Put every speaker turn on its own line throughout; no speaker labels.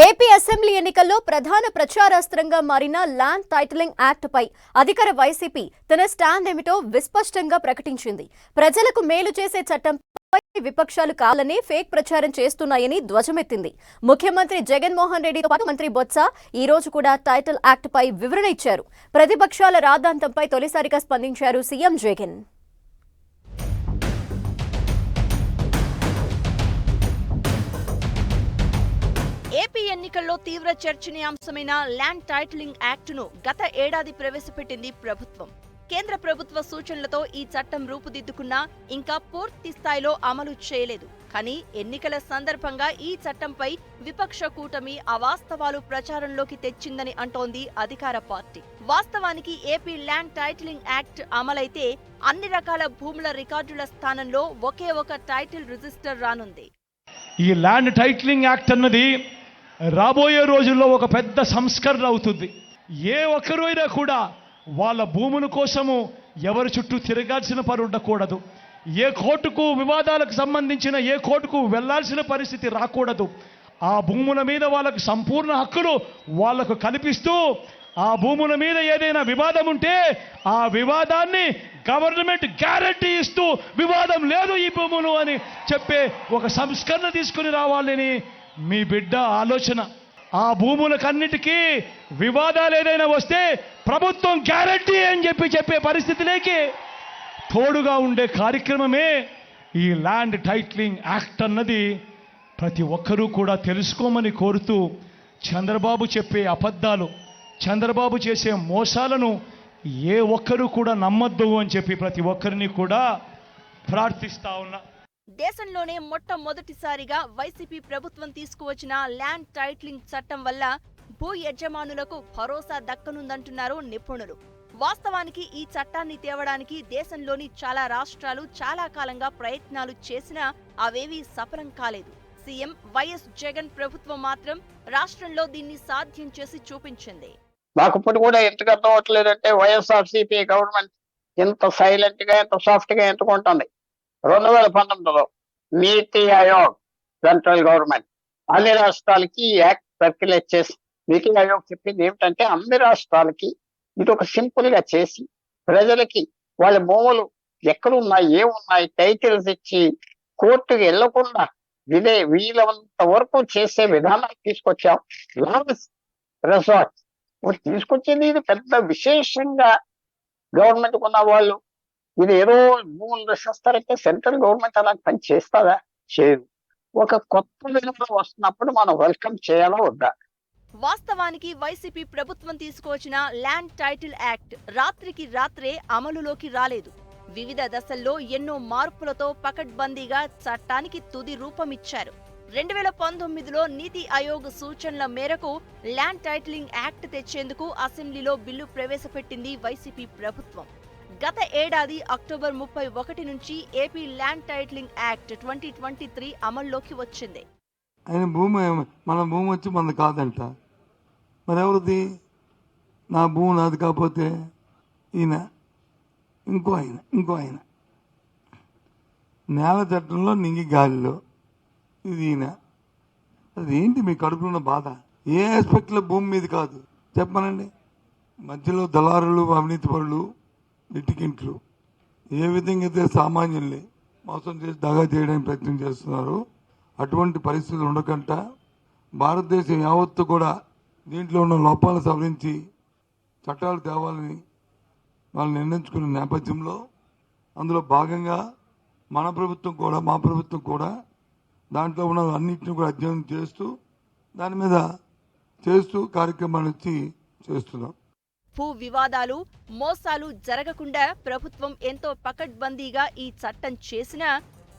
AP assembly ఎన్నికల్లో ప్రధాన ప్రచారాస్త్రంగా మారిన ల్యాండ్ టైటిలింగ్ యాక్ట్ పై అధికార వైసీపీ తన స్టాండ్ ఏమిటో విస్పష్టంగా ప్రకటించింది. ప్రజలకు మేలు చేసే చట్టంపై విపక్షాలు కావాలని ఫేక్ ప్రచారం చేస్తున్నాయని ధ్వజమెత్తింది. ముఖ్యమంత్రి జగన్మోహన్ రెడ్డితో పాటు మంత్రి బొత్స ఈ రోజు కూడా టైటిల్ యాక్ట్ పై వివరణ ఇచ్చారు. ప్రతిపక్షాల రాద్ధాంతంపై తొలిసారిగా స్పందించారు సీఎం జగన్.
ఏపీ ఎన్నికల్లో తీవ్ర చర్చనీయాంశమైన ల్యాండ్ టైటిలింగ్ యాక్టును గత ఏడాది ప్రవేశపెట్టింది ప్రభుత్వం. కేంద్ర ప్రభుత్వ సూచనలతో ఈ చట్టం రూపుదిద్దుకున్నా ఇంకా పూర్తి స్థాయిలో అమలు చేయలేదు. కానీ ఎన్నికల సందర్భంగా ఈ చట్టంపై విపక్ష కూటమి అవాస్తవాలు ప్రచారంలోకి తెచ్చిందని అంటోంది అధికార పార్టీ. వాస్తవానికి ఏపీ ల్యాండ్ టైటిలింగ్ యాక్ట్ అమలైతే అన్ని రకాల భూముల రికార్డుల స్థానంలో ఒకే ఒక టైటిల్ రిజిస్టర్ రానుంది.
ఈ ల్యాండ్ టైటిలింగ్ యాక్ట్ అన్నది రాబోయే రోజుల్లో ఒక పెద్ద సంస్కరణ అవుతుంది. ఏ ఒక్కరైనా కూడా వాళ్ళ భూముల కోసము ఎవరి చుట్టూ తిరగాల్సిన పని ఉండకూడదు. ఏ కోర్టుకు వివాదాలకు సంబంధించిన ఏ కోర్టుకు వెళ్లాల్సిన పరిస్థితి రాకూడదు. ఆ భూముల మీద వాళ్ళకు సంపూర్ణ హక్కులు వాళ్లకు కల్పిస్తూ ఆ భూముల మీద ఏదైనా వివాదం ఉంటే ఆ వివాదాన్ని గవర్నమెంట్ గ్యారంటీ ఇస్తూ వివాదం లేదు ఈ భూములు అని చెప్పే ఒక సంస్కరణ తీసుకుని రావాలని మీ బిడ్డ ఆలోచన. ఆ భూములకన్నిటికీ వివాదాలు ఏదైనా వస్తే ప్రభుత్వం గ్యారంటీ అని చెప్పే పరిస్థితిలోకి తోడుగా ఉండే కార్యక్రమమే ఈ ల్యాండ్ టైటిలింగ్ యాక్ట్ అన్నది ప్రతి ఒక్కరూ కూడా తెలుసుకోమని కోరుతూ చంద్రబాబు చెప్పే అబద్ధాలు, చంద్రబాబు చేసే మోసాలను ఏ ఒక్కరూ కూడా నమ్మొద్దు అని చెప్పి ప్రతి ఒక్కరిని కూడా ప్రార్థిస్తా ఉన్నా.
దేశంలోనే మొట్టమొదటిసారిగా వైసీపీ ప్రభుత్వం తీసుకువచ్చిన ల్యాండ్ టైటిలింగ్ చట్టం వల్ల భూ యజమానులకు భరోసా దక్కనుందంటున్నారు నిపుణులు. వాస్తవానికి ఈ చట్టాన్ని తేవడానికి దేశంలోని చాలా రాష్ట్రాలు చాలా కాలంగా ప్రయత్నాలు చేసినా అవేవీ సఫలం కాలేదు. సీఎం వైఎస్ జగన్ ప్రభుత్వం మాత్రం రాష్ట్రంలో దీన్ని సాధ్యం చేసి చూపించింది.
నాకు ఇప్పుడు కూడా ఎందుకు అర్థం అవట్లేదంటే వైఎస్ఆర్సీపీ గవర్నమెంట్ ఎంత సైలెంట్ గా ఎంత సాఫ్ట్ గా ఎందుకుంటుంది. 2019లో నీతి ఆయోగ్ సెంట్రల్ గవర్నమెంట్ అన్ని రాష్ట్రాలకి యాక్ట్ సర్క్యులేట్ చేసి నీతి ఆయోగ్ చెప్పింది ఏమిటంటే అన్ని రాష్ట్రాలకి ఇది ఒక సింపుల్ గా చేసి ప్రజలకి వాళ్ళ భూములు ఎక్కడున్నాయి ఏమున్నాయి టైటిల్స్ ఇచ్చి కోర్టుకి వెళ్లకుండా వీళ్ళంత వరకు చేసే విధానాలు తీసుకొచ్చాం. లాస్ రిసార్ట్ తీసుకొచ్చింది ఇది పెద్ద విశేషంగా గవర్నమెంట్ ఉన్న వాళ్ళు ఇది ఏదో భూములు రక్షిస్తారంటే సెంట్రల్ గవర్నమెంట్ అలా పని చేస్తారా? చేయదు. ఒక కొత్త విధానం వస్తున్నప్పుడు మనం వెల్కమ్ చేయాలా వద్దా?
వాస్తవానికి వైసీపీ ప్రభుత్వం తీసుకువచ్చిన ల్యాండ్ టైటిల్ యాక్ట్ రాత్రికి రాత్రే అమలులోకి రాలేదు. వివిధ దశల్లో ఎన్నో మార్పులతో పకడ్బందీగా చట్టానికి తుది రూపమిచ్చారు. 2019లో నీతి ఆయోగ్ సూచనల మేరకు ల్యాండ్ టైటిలింగ్ యాక్ట్ తెచ్చేందుకు అసెంబ్లీలో బిల్లు ప్రవేశపెట్టింది వైసీపీ ప్రభుత్వం. గత ఏడాది అక్టోబర్ 31 నుంచి ఏపీ ల్యాండ్ టైటిలింగ్ యాక్ట్ 2023 అమల్లోకి వచ్చింది.
ఆయన భూమి మన భూమి వచ్చి మనది కాదంట. మరి ఎవరిది? నా భూమి నాది కాకపోతే ఈయన ఇంకో ఆయన నేల చట్టంలో నింగి గాలిలో ఇది ఈయన. అది ఏంటి మీ కడుపులో ఉన్న బాధ? ఏ ఆస్పెక్ట్లో భూమి మీద కాదు చెప్పనండి. మధ్యలో దళారులు అవినీతి పరులు లిటికెంట్లు ఏ విధంగా అయితే సామాన్యుల్ని మోసం చేసి దగా చేయడానికి ప్రయత్నం చేస్తున్నారు అటువంటి పరిస్థితులు ఉండకుండా భారతదేశం యావత్తు కూడా దీంట్లో ఉన్న లోపాలు సవరించి చట్టాలు తేవాలని వాళ్ళు నిర్ణయించుకున్న నేపథ్యంలో అందులో భాగంగా మా ప్రభుత్వం కూడా దాంట్లో ఉన్న అన్నింటిని కూడా అధ్యయనం చేస్తూ దాని మీద కార్యక్రమాలు వచ్చి చేస్తున్నాం.
భూ వివాదాలు మోసాలు జరగకుండా ప్రభుత్వం ఎంతో పకడ్బందీగా ఈ చట్టం చేసినా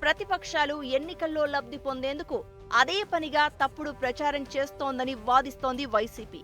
ప్రతిపక్షాలు ఎన్నికల్లో లబ్ధి పొందేందుకు అదే పనిగా తప్పుడు ప్రచారం చేస్తోందని వాదిస్తోంది వైసీపీ.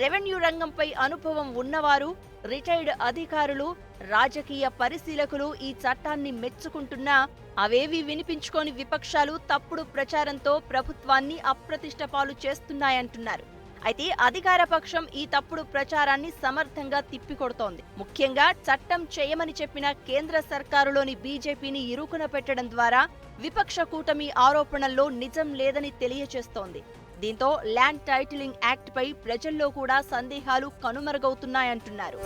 రెవెన్యూ రంగంపై అనుభవం ఉన్నవారు, రిటైర్డ్ అధికారులు, రాజకీయ పరిశీలకులు ఈ చట్టాన్ని మెచ్చుకుంటున్నా అవేవీ వినిపించుకోని విపక్షాలు తప్పుడు ప్రచారంతో ప్రభుత్వాన్ని అప్రతిష్ట పాలు చేస్తున్నాయంటున్నారు. అయితే అధికార పక్షం ఈ తప్పుడు ప్రచారాన్ని సమర్థంగా తిప్పికొడుతోంది. ముఖ్యంగా చట్టం చేయమని చెప్పిన కేంద్ర సర్కారులోని బీజేపీని ఇరుకున పెట్టడం ద్వారా విపక్ష కూటమి ఆరోపణల్లో నిజం లేదని తెలియచేస్తోంది. దీంతో ల్యాండ్ టైటిలింగ్ యాక్ట్ పై ప్రజల్లో కూడా సందేహాలు కనుమరుగవుతున్నాయంటున్నారు.